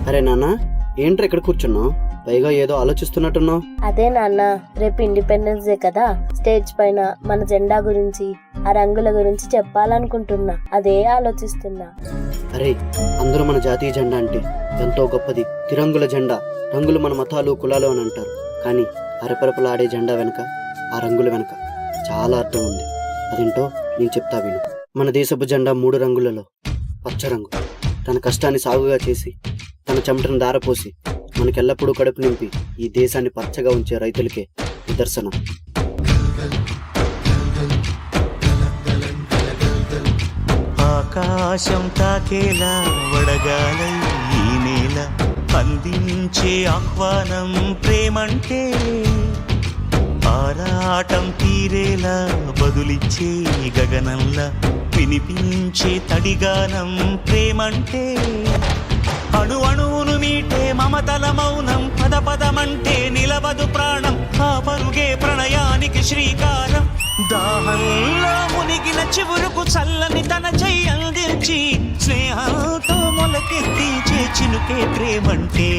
అరే నాన్న, ఏంట్రా ఇక్కడ కూర్చున్నావు? పైగా ఏదో ఆలోచిస్తున్నట్టున్నావు. అదే నాన్న, రేపు ఇండిపెండెన్స్ డే కదా, స్టేజ్ పైన మన జెండా గురించి, ఆ రంగుల గురించి చెప్పాలనుకుంటున్నా. అదే ఆలోచిస్తున్నా. అరే, అందరూ మన జాతీయ జెండా అంటే ఎంతో గొప్పది. తిరంగుల జెండా. రంగులు మన మతాలు కులాలు అని అంటారు, కానీ అరపరపలాడే జెండా వెనక, ఆ రంగుల వెనక చాలా అర్థం ఉంది. అదేంటో నేను చెప్తా విను. మన దేశపు జెండా 3 రంగులలో పచ్చ రంగు. తన కష్టాన్ని సాగుగా చేసి, తన చెమటను దారపోసి, మనకెల్లప్పుడూ కడుపు నింపి ఈ దేశాన్ని పచ్చగా ఉంచే రైతులకే నిదర్శనం. ఆకాశం తాకేలా వడగాలై ఈ నేల అందించే ఆహ్వానం ప్రేమంటే, ఆరాటం తీరేలా బదులిచ్చే గగనంలా వినిపించే తడిగానం ప్రేమంటే, అణు అణువును మీటే మమతల మౌనం పద పదమంటే నిలవదు ప్రాణం, ఆ పరుగే ప్రణయానికి శ్రీకారం. దాహంలో మునిగిన చివురుకు చల్లని తన చెయ్యి అందించి, స్నేహంతో మొలకెత్తించే చినుకే ప్రేమంటే,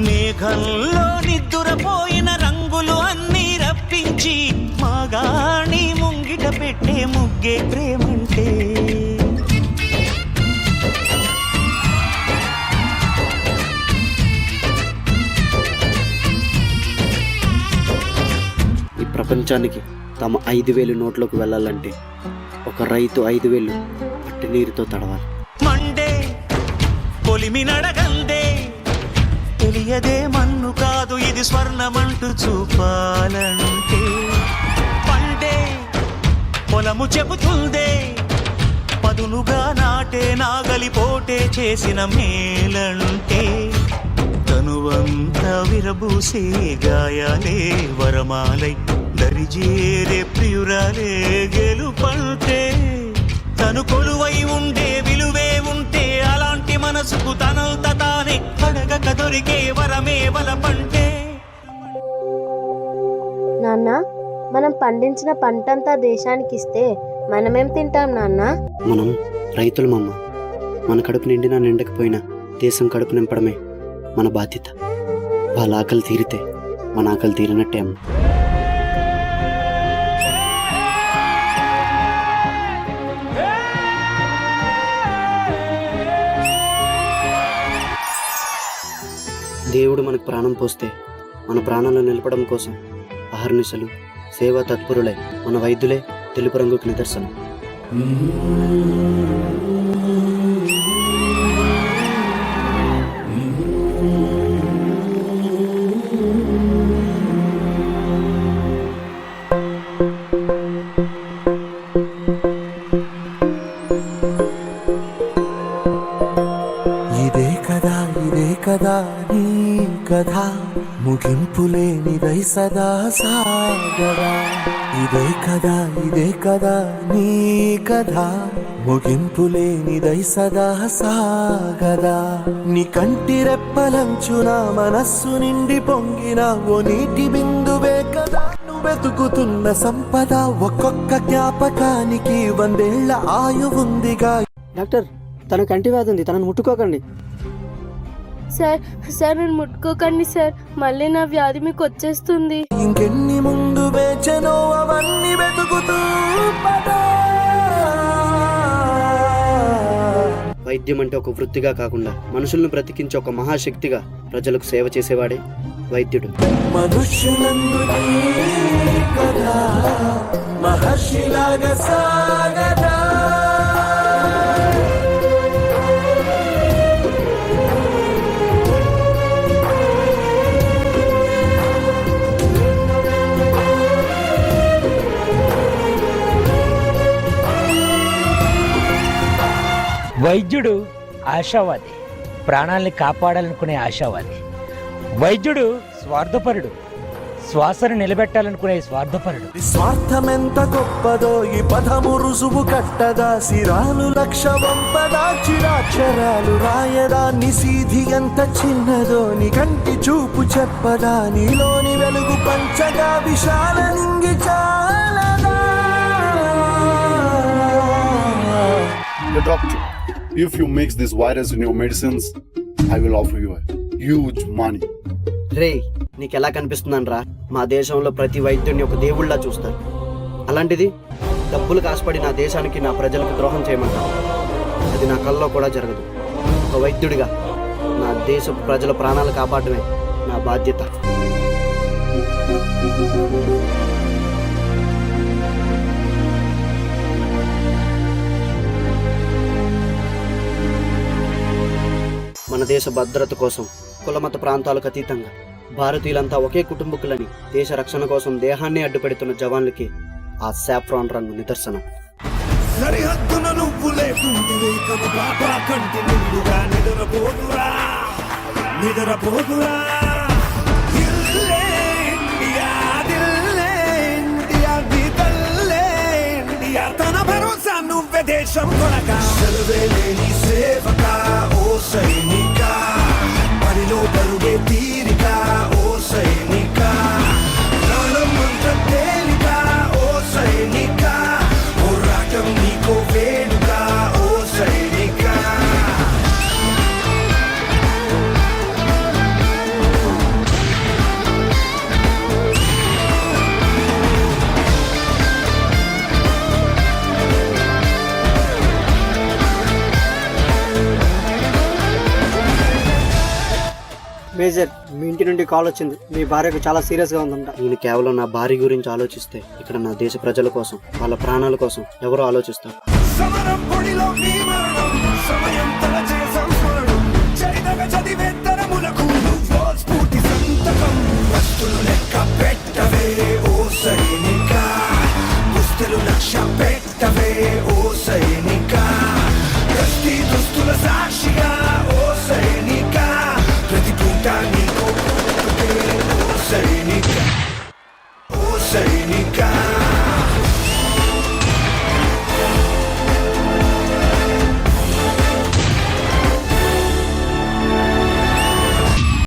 మేఘంలో నిద్దురపోయిన రంగులు అన్నీ రప్పించి మాగాణి ముంగిట పెట్టే ముగ్గే ప్రేమంటే. ఈ ప్రపంచానికి తమ 5,000 నోట్లోకి వెళ్ళాలంటే ఒక రైతు 5,000 పట్టి నీరుతో తడవాలి. మండే పొలిమి నడగందే, తెలియదే మన్ను కాదు ఇది స్వర్ణమంటూ చూపాలంటే, పండే పొలము చెబుతుందే పదునుగా నాటే నాగలి పోటే చేసిన మేలంటే, తనువంతా విరబూసే గాయాలే వరమాలై దరిజేరే ప్రియురాలే గెలుపంటే, తను కొలువై ఉండే విలువే ఉంటే అలాంటి మనసుకు తనంత తానే అడగక దొరికే వరమే వలపంటే. నాన్న, మనం పండించిన పంటంతా దేశానికి ఇస్తే మనమేం తింటాం నాన్న? మనం రైతులమమ్మ. మన కడుపు నిండినా నిండకపోయినా దేశం కడుపు నింపడమే మన బాధ్యత. వాళ్ళ ఆకలి తీరితే మన ఆకలి తీరినట్టే అమ్మ. దేవుడు మనకు ప్రాణం పోస్తే మన ప్రాణాలను నిలపడం కోసం అహర్నిశలు సేవా తత్పరులై మన వైద్యులే తెలుపు రంగుకు నిదర్శనం. ఇదే కదా నీ కథ, ముగింపులేనిదై సదా సాగదా. ఇదే కదా నీ కథ, ముగింపులేనిదై సదా సాగదా. నీ కంటి రెప్పలంచున మనస్సు నిండి పొంగిన ఓ నీటి బిందువే కదా నువ్వెతుకుతున్న సంపద. ఒక్కొక్క జ్ఞాపకానికి 100 ఏళ్ల ఆయువుందిగా. డాక్టర్, తన కంటి వ్యాధి ఉంది, తనను ముట్టుకోకండి. సార్ నన్ను ముట్టుకోకండి సార్, మళ్ళీ నా వ్యాధి మీకు వచ్చేస్తుంది. ఇంకెన్ని ముందు వేచనో అవన్నీ వెతుకుతూ పద. వైద్యం అంటే ఒక వృత్తిగా కాకుండా మనుషులను బ్రతికించే ఒక మహాశక్తిగా ప్రజలకు సేవ చేసేవాడే వైద్యుడు. మనుష్యులందు కదా మహర్షిలాగా సాగదా. వైద్యుడు ఆశావాది, ప్రాణాల్ని కాపాడాలనుకునే ఆశావాది. వైద్యుడు స్వార్థపరుడు, శ్వాసను నిలబెట్టాలనుకునే స్వార్థపరుడు. స్వార్థమెంత గొప్పదో ఈ పదము రుజువు కట్టదా. సిరాలు లక్ష వంపదా, చిరాక్షరాలు రాయదా. నిసీధి ఎంత చిన్నదో నీ కంటి చూపు చెప్పదా. నీలోని వెలుగు పంచగా విశాల నింగి చాలదా. The doctor, if you mix this virus in your medicines, I will offer you a huge money. రే నీకెలా కనిపిస్తుందని రా, మా దేశంలో ప్రతి వైద్యుడిని ఒక దేవుళ్ళ చూస్తారు. అలాంటిది డబ్బులు కాసుపడి నా దేశానికి నా ప్రజలకు ద్రోహం చేయమంటారు. అది నా కల్లో కూడా జరగదు. ఒక వైద్యుడిగా నా దేశ ప్రజల ప్రాణాలు కాపాడమే నా బాధ్యత. మన దేశ భద్రత కోసం కులమత ప్రాంతాలకు అతీతంగా భారతీయులంతా ఒకే కుటుంబకులని దేశ రక్షణ కోసం దేహాన్ని అడ్డుపెడుతున్న జవాన్లకి ఆ సాఫ్రాన్ రంగు నిదర్శనం. సరిహద్దున నువ్వు లేకుంటే కను బాబా కంటి నిండుగా నిద్రపోదురా నిద్రపోదురా. దిల్లే ఇండియా, దిల్లే ఇండియా, నీ తల్లే ఇండియా, తన భరోసా నువ్వే దేశం కొనక. సెలవే లేని సేవక ఓ సైనిక, పనిలో పరుగే తీరిక ఓ సైనిక, ప్రాణం అంత తేలిక ఓ సైనిక, పోరాటం నీకో వేడుక ఓ సైనిక. మేజర్, మీ ఇంటి నుండి కాల్ వచ్చింది. మీ భార్యకు చాలా సీరియస్ గా ఉందంట. నేను కేవలం నా భార్య గురించి ఆలోచిస్తే ఇక్కడ నా దేశ ప్రజల కోసం, వాళ్ళ ప్రాణాల కోసం ఎవరో ఆలోచిస్తారు. సమరం పొడిలో నీ మరణం, సమయం తలచే సంస్మరణం, చరితగ చదివే తరములకు నువ్వో స్ఫూర్తి సంతకం. వస్తులు లెక్క పెట్టవే ఓ సైనిక, దుస్తులు లక్ష్య పెట్టవే ఓ సైనిక, కస్తి దుస్తుల సాక్షిగా ఓ సైనిక, ప్రతి పూట నీకో ఓ సైనిక, ఓ సైనిక.